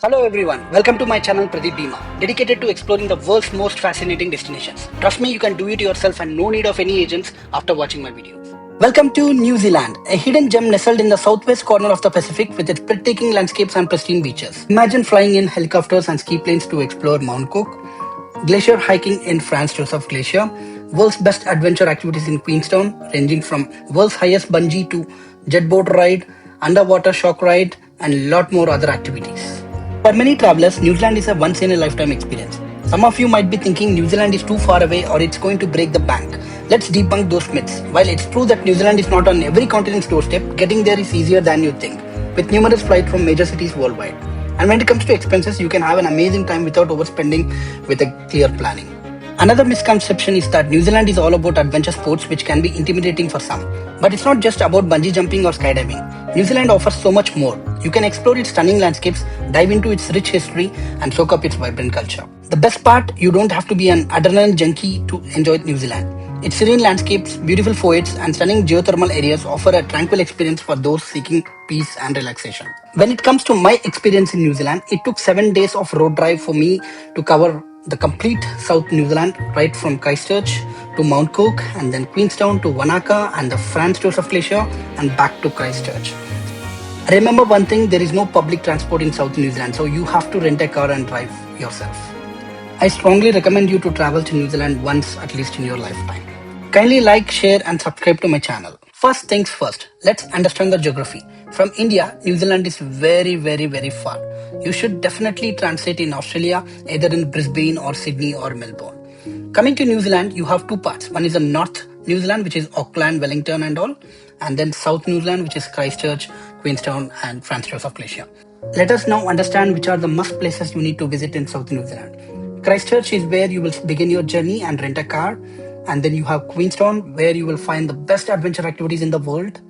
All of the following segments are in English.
Hello everyone, welcome to my channel Pradeep Bima, dedicated to exploring the world's most fascinating destinations. Trust me, you can do it yourself and no need of any agents after watching my videos. Welcome to New Zealand, a hidden gem nestled in the southwest corner of the Pacific with its breathtaking landscapes and pristine beaches. Imagine flying in helicopters and ski planes to explore Mount Cook, glacier hiking in Franz Josef Glacier, world's best adventure activities in Queenstown, ranging from world's highest bungee to jet boat ride, underwater shock ride, and lot more other activities. For many travelers, New Zealand is a once in a lifetime experience. Some of you might be thinking New Zealand is too far away or it's going to break the bank. Let's debunk those myths. While it's true that New Zealand is not on every continent's doorstep, getting there is easier than you think, with numerous flights from major cities worldwide. And when it comes to expenses, you can have an amazing time without overspending with a clear planning. Another misconception is that New Zealand is all about adventure sports, which can be intimidating for some. But it's not just about bungee jumping or skydiving. New Zealand offers so much more. You can explore its stunning landscapes, dive into its rich history, and soak up its vibrant culture. The best part, you don't have to be an adrenaline junkie to enjoy New Zealand. Its serene landscapes, beautiful fjords, and stunning geothermal areas offer a tranquil experience for those seeking peace and relaxation. When it comes to my experience in New Zealand, it took 7 days of road drive for me to cover the complete South New Zealand, right from Christchurch to Mount Cook, and then Queenstown to Wanaka and the Franz Josef Glacier, and back to Christchurch. Remember one thing, there is no public transport in South New Zealand, so you have to rent a car and drive yourself. I strongly recommend you to travel to New Zealand once at least in your lifetime. Kindly like, share and subscribe to my channel. First things first, let's understand the geography. From India, New Zealand is very far. You should definitely transit in Australia, either in Brisbane or Sydney or Melbourne. Coming to New Zealand, you have two parts. One is the North New Zealand, which is Auckland, Wellington and all. And then South New Zealand, which is Christchurch, Queenstown and Franz Josef Glacier. Let us now understand which are the must places you need to visit in South New Zealand. Christchurch is where you will begin your journey and rent a car. And then you have Queenstown, where you will find the best adventure activities in the world.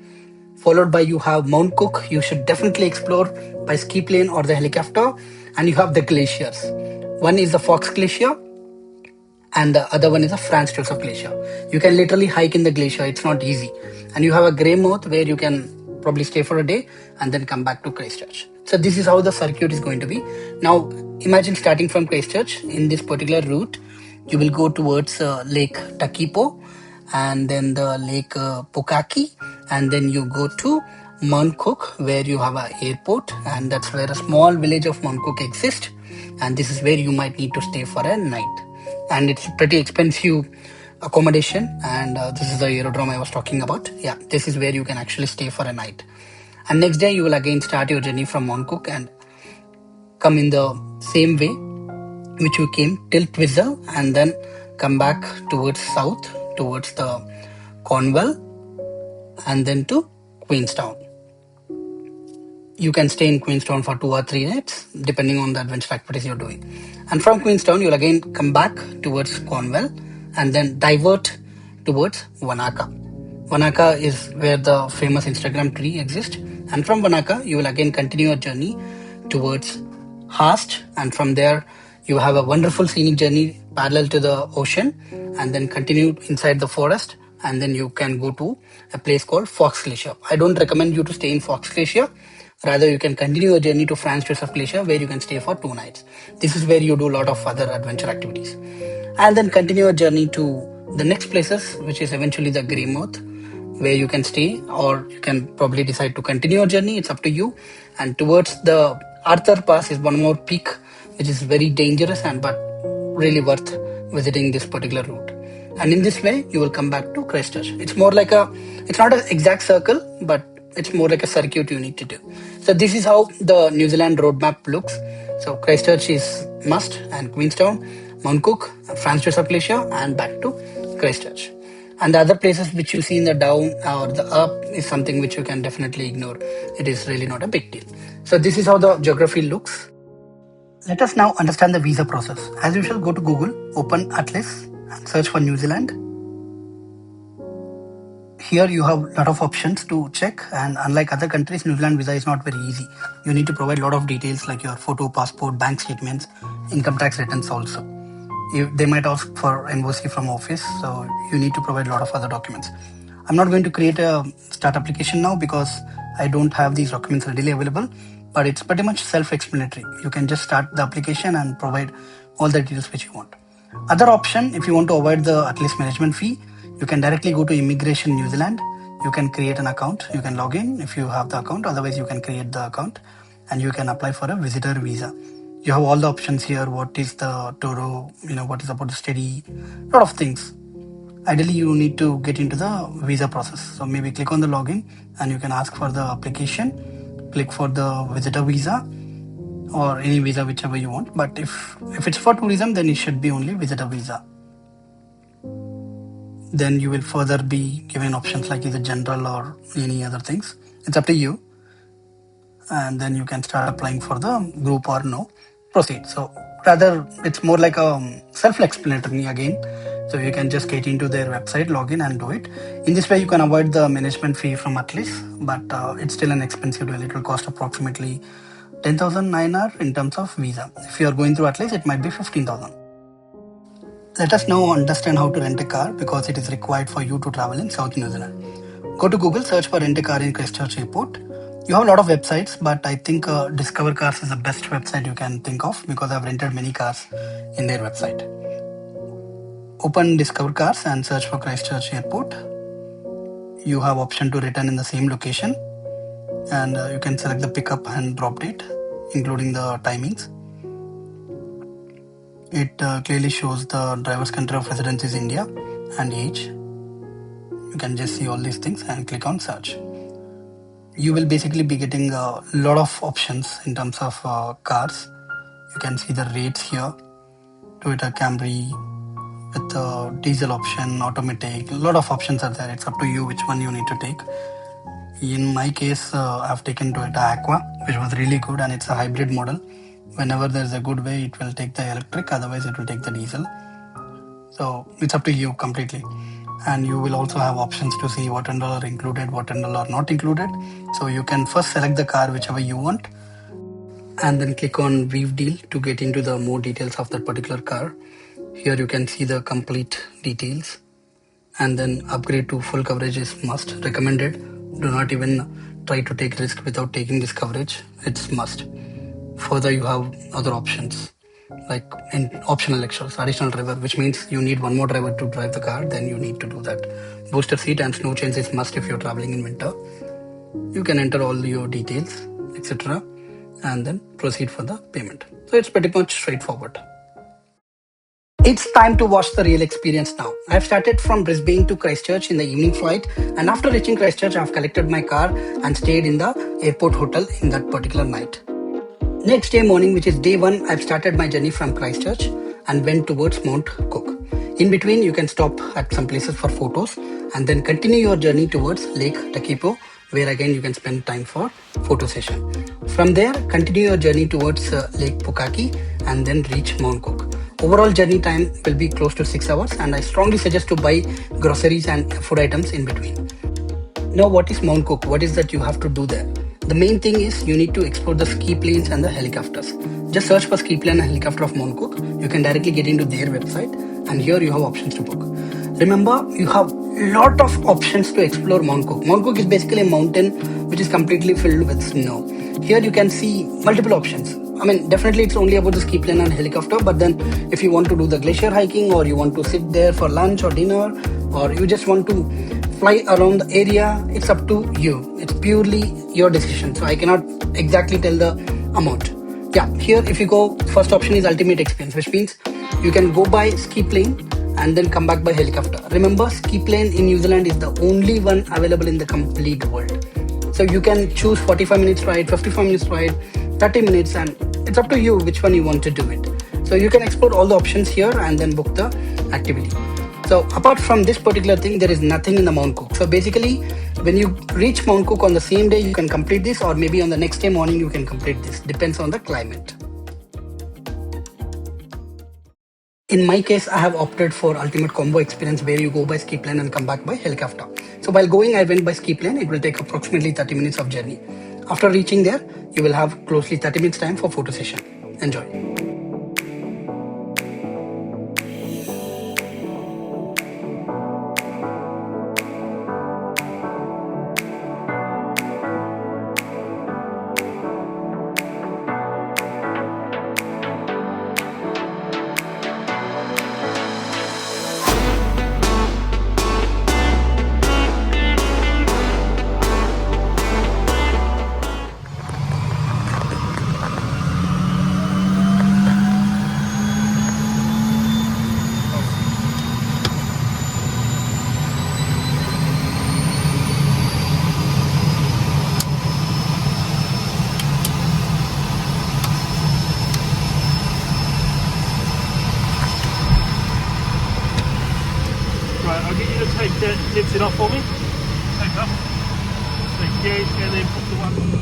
Followed by you have Mount Cook, you should definitely explore by ski plane or the helicopter. And you have the glaciers. One is the Fox Glacier and the other one is the Franz Josef Glacier. You can literally hike in the glacier, it's not easy. And you have a grey mouth where you can probably stay for a day and then come back to Christchurch. So this is how the circuit is going to be. Now imagine starting from Christchurch in this particular route. You will go towards Lake Takipo and then the Lake Pukaki, and then you go to Mount Cook where you have an airport, and that's where a small village of Mount Cook exists, and this is where you might need to stay for a night. And it's pretty expensive accommodation, and this is the aerodrome I was talking about. Yeah, this is where you can actually stay for a night. And next day you will again start your journey from Mount Cook and come in the same way which you came till Twizel, and then come back towards south towards the Cornwall and then to Queenstown. You can stay in Queenstown for 2 or 3 nights depending on the adventure activities you're doing. And from Queenstown you'll again come back towards Cornwall and then divert towards Wanaka. Wanaka is where the famous Instagram tree exists, and from Wanaka you will again continue your journey towards Haast, and from there you have a wonderful scenic journey parallel to the ocean, and then continue inside the forest, and then you can go to a place called Fox Glacier. I don't recommend you to stay in Fox Glacier. Rather, you can continue your journey to Franz Josef Glacier where you can stay for 2 nights. This is where you do a lot of other adventure activities. And then continue your journey to the next places, which is eventually the Greymouth, where you can stay, or you can probably decide to continue your journey. It's up to you. And towards the Arthur Pass is one more peak, which is very dangerous and but really worth visiting this particular route. And in this way, you will come back to Christchurch. It's more like it's not an exact circle, but it's more like a circuit you need to do. So this is how the New Zealand roadmap looks. So Christchurch is must, and Queenstown, Mount Cook, Franz Josef Glacier, and back to Christchurch. And the other places which you see in the down or the up is something which you can definitely ignore. It is really not a big deal. So this is how the geography looks. Let us now understand the visa process. As usual, go to Google, open Atlas and search for New Zealand. Here you have a lot of options to check, and unlike other countries, New Zealand visa is not very easy. You need to provide a lot of details like your photo, passport, bank statements, income tax returns also. They might ask for NOC from office, so you need to provide a lot of other documents. I'm not going to create a start application now because I don't have these documents readily available, but it's pretty much self-explanatory. You can just start the application and provide all the details which you want. Other option, if you want to avoid the at least management fee, you can directly go to Immigration New Zealand. You can create an account. You can log in if you have the account. Otherwise, you can create the account and you can apply for a visitor visa. You have all the options here. What is the Toro? What is about the study? Lot of things. Ideally, you need to get into the visa process. So maybe click on the login and you can ask for the application. Click for the visitor visa or any visa whichever you want. But if it's for tourism, then it should be only visitor visa. Then you will further be given options like either general or any other things. It's up to you. And then you can start applying for the group or no. Proceed. So rather, it's more like a self-explanatory again. So you can just get into their website, log in and do it. In this way, you can avoid the management fee from Atlas, but it's still an expensive deal. It will cost approximately 10,000 INR in terms of visa. If you are going through Atlas, it might be 15,000. Let us now understand how to rent a car because it is required for you to travel in South New Zealand. Go to Google, search for rent a car in Christchurch Airport. You have a lot of websites, but I think Discover Cars is the best website you can think of because I've rented many cars in their website. Open Discover Cars and search for Christchurch Airport. You have option to return in the same location and you can select the pickup and drop date, including the timings. It clearly shows the driver's country of residence is India and age. You can just see all these things and click on search. You will basically be getting a lot of options in terms of cars. You can see the rates here. Toyota Camry with the diesel option, automatic, a lot of options are there. It's up to you which one you need to take. In my case, I've taken Toyota Aqua, which was really good and it's a hybrid model. Whenever there's a good way, it will take the electric, otherwise it will take the diesel. So it's up to you completely. And you will also have options to see what and all are included, what and all are not included. So you can first select the car whichever you want and then click on view deal to get into the more details of that particular car. Here you can see the complete details and then upgrade to full coverage is must, recommended. Do not even try to take risk without taking this coverage. It's must. Further, you have other options like in optional extras, additional driver, which means you need one more driver to drive the car, then you need to do that. Booster seat and snow chains is must if you're traveling in winter. You can enter all your details, etc. and then proceed for the payment. So it's pretty much straightforward. It's time to watch the real experience now. I've started from Brisbane to Christchurch in the evening flight, and after reaching Christchurch, I've collected my car and stayed in the airport hotel in that particular night. Next day morning, which is day 1, I've started my journey from Christchurch and went towards Mount Cook. In between, you can stop at some places for photos and then continue your journey towards Lake Takipo, where again you can spend time for photo session. From there, continue your journey towards Lake Pukaki and then reach Mount Cook. Overall journey time will be close to 6 hours and I strongly suggest to buy groceries and food items in between. Now, what is Mount Cook? What is that you have to do there? The main thing is you need to explore the ski planes and the helicopters. Just search for ski plane and helicopter of Mount Cook. You can directly get into their website and here you have options to book. Remember, you have lot of options to explore Mount Cook. Mount Cook is basically a mountain which is completely filled with snow. Here you can see multiple options. I mean, definitely it's only about the ski plane and helicopter, but then if you want to do the glacier hiking or you want to sit there for lunch or dinner or you just want to fly around the area, it's up to you. It's purely your decision. So I cannot exactly tell the amount. Yeah, here if you go, first option is ultimate experience, which means you can go by ski plane and then come back by helicopter. Remember, ski plane in New Zealand is the only one available in the complete world. So you can choose 45 minutes ride, 55 minutes ride, 30 minutes, and it's up to you which one you want to do it. So you can explore all the options here and then book the activity. So apart from this particular thing, there is nothing in the Mount Cook. So basically, when you reach Mount Cook on the same day, you can complete this, or maybe on the next day morning, you can complete this. Depends on the climate. In my case, I have opted for ultimate combo experience where you go by ski plane and come back by helicopter. So while going, I went by ski plane. It will take approximately 30 minutes of journey. After reaching there, you will have closely 30 minutes time for photo session. Enjoy. lift it off for me. Thank you. Thank you. And then put the one.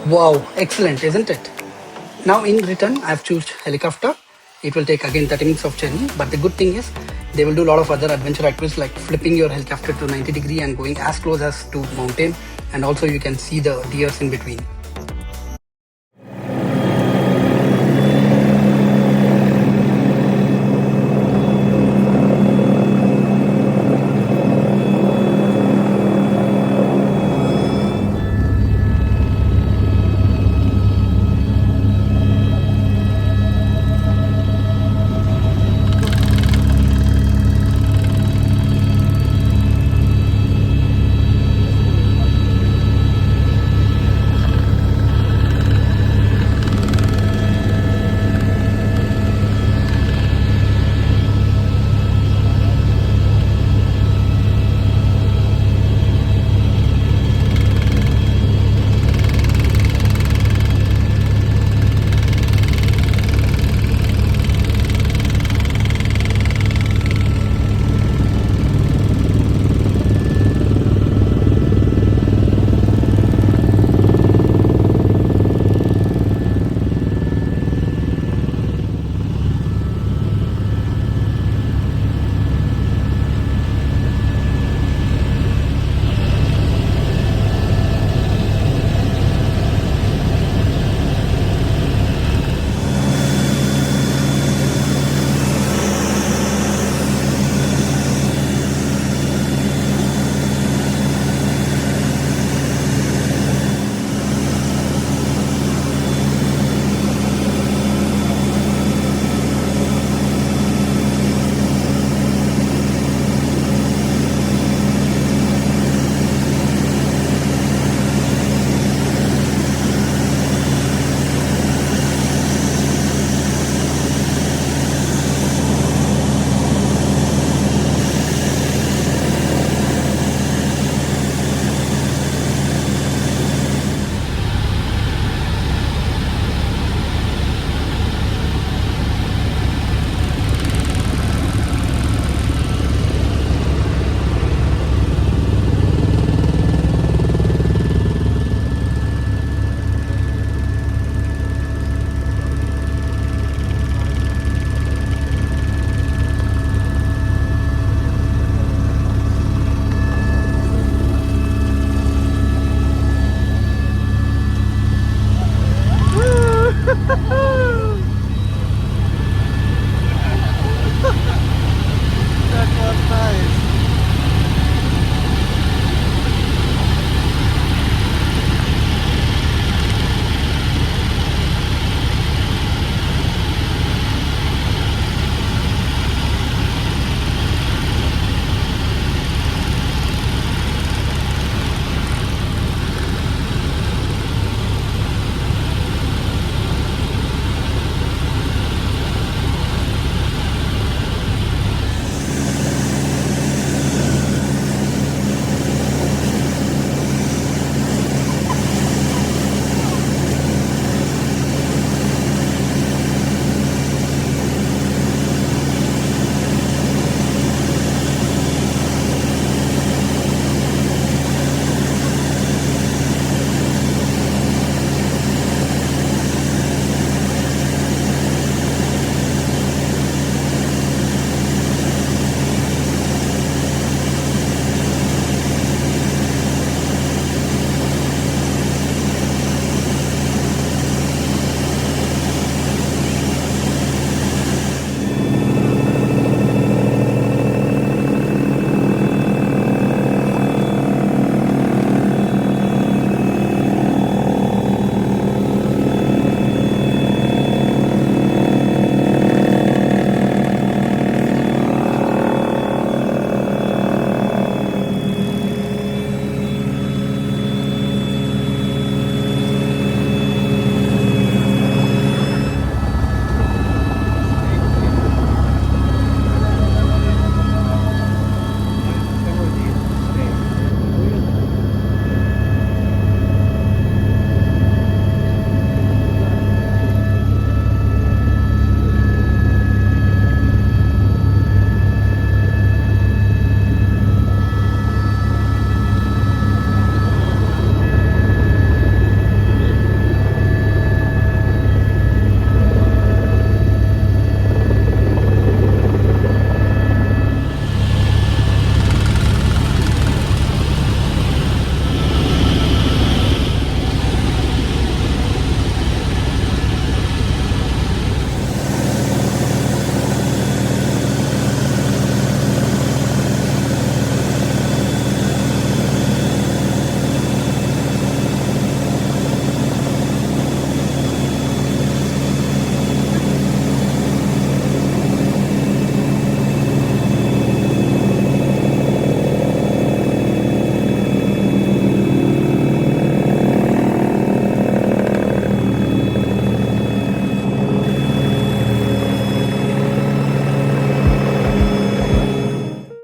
Wow, excellent, isn't it? Now in return, I've chosen helicopter. It will take again 30 minutes of journey, but the good thing is they will do a lot of other adventure activities like flipping your helicopter to 90 degree and going as close as to mountain, and also you can see the deers in between.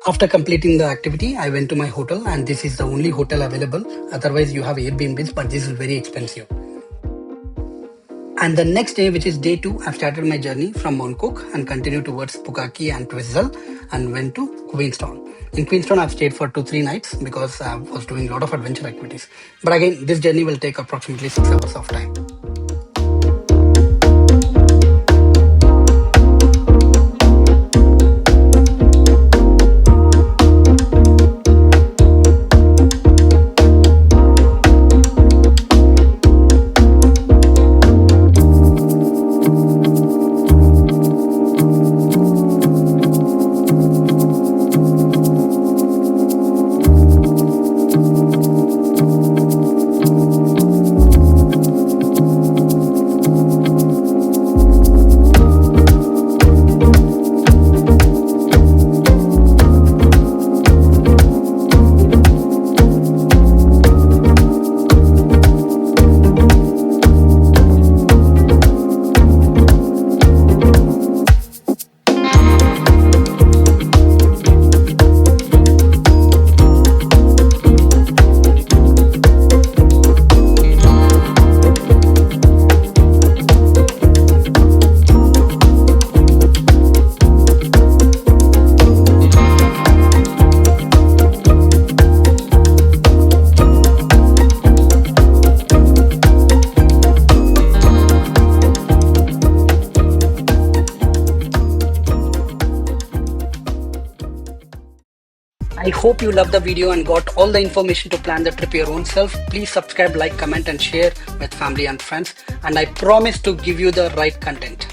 After completing the activity, I went to my hotel, and this is the only hotel available. Otherwise, you have Airbnbs, but this is very expensive. And the next day, which is day 2, I've started my journey from Mount Cook and continued towards Pukaki and Twizel and went to Queenstown. In Queenstown, I've stayed for 2-3 nights because I was doing a lot of adventure activities. But again, this journey will take approximately 6 hours of time. I hope you loved the video and got all the information to plan the trip your own self. Please subscribe, like, comment and share with family and friends. And I promise to give you the right content.